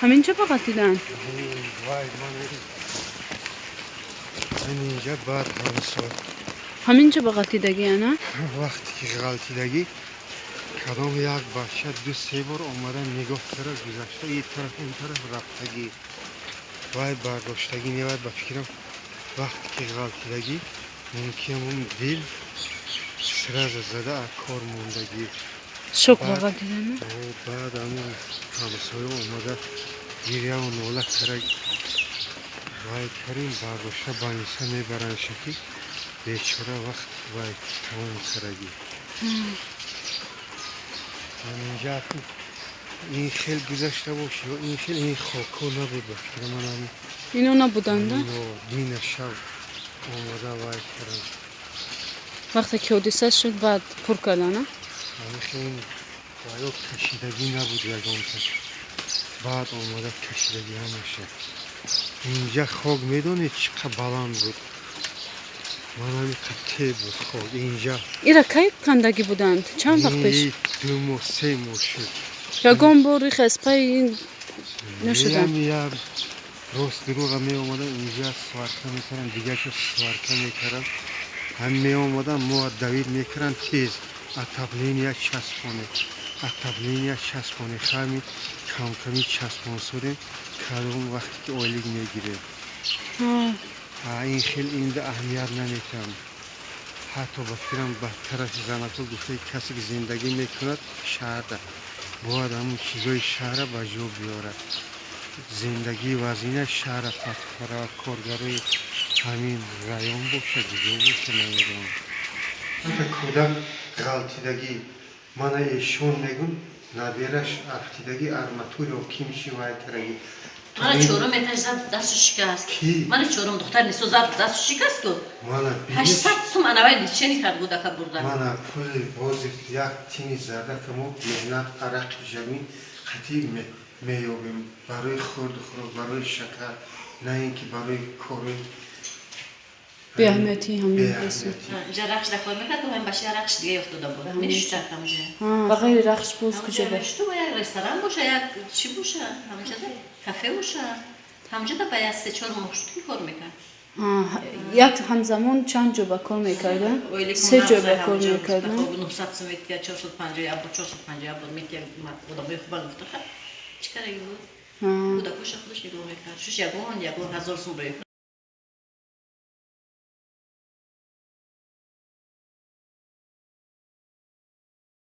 همینجا فقط دیدن. وای من اینجا بعد همسو همینجا فقط دیدگی نه؟ وقتی که غلطیدگی کدام یک بچه دو سه بار اومدن نگاه کرده گذشته این طرف اون طرف رفتگی وای برداشتگی نباید با فکرم وقتی که غلطیدگی ممکن اون دل سرز زده از کار موندگی شک فقط دیدن نه؟ بعد همون همسایه اومده گیریه و نوله کرد وای کریم برداشته بانیسه میبرن شکی بیچاره وقت وای تمام کرگی اینجا این خیلی گذشته باشه و این خیلی این خاکو نبود بفکر من هم اینو نبودن ده؟ دین شب اومده وای کرد وقتی که حدیثه شد بعد پر کردن نه؟ همین خیلی وایو کشیدگی نبود یکم کش بعد اومده کشیدگی همشه اینجا خاک میدونی چقدر بلند بود من همین قطعه بود خاک اینجا ایرا کی کندگی بودند؟ چند وقت پیش؟ 2 ماه 3 ماه شد یگان باری خسپای این نشدن؟ میام راست دروغ می اومدن اینجا سوارکه میکردن دیگه که سوارکه میکردن هم می اومدن ما دوید میکردن تیز اتابلینیا چسبونه خمی کم کمی چسبون سودیم کدوم وقتی که اولیگ میگیره این خیلی این ده اهمیت نمیکنم حتی بفکرم بدترش زنکل گفته کسی که زندگی میکند شهر ده باید همون چیزای شهر به جو بیاره زندگی وزینه شهر فتخرا کارگروی همین رایون باشه دیگه باشه نمیدونم کودک غلطیدگی من ایشون میگون نبیرش افتیدگی ارماتوری و کیمشی وای کرگی من چورم اتش زد دستو شکست کی؟ من چورم دختر نیستو زد دستو شکست کو من 800 سوم انوای چنی کرد بوده که برده من پول بازی یک تینی زده که ما مهنت عرق جمعی خطیب میابیم برای خورد برای شکر نه اینکه برای کاری بی اهمیتی همین رسید اینجا رقش دکار میکرد که من بشه رقش دیگه افتاده بود همین شتر همونجا و غیر رقص باز کجا بود؟ تو باید رستوران باشه یا چی باشه همونجا ده کافه باشه همونجا ده باید 3-4 مشتی کار میکرد یک همزمان چند جا با کار میکردن؟ 3 جا با کار میکردن؟ 900 سومیت یا 450 یا 450 بود میتیم بودا به خوبان گفته چیکار بود؟ بودا کوش خودش نگاه میکرد شش یگان 1000 سوم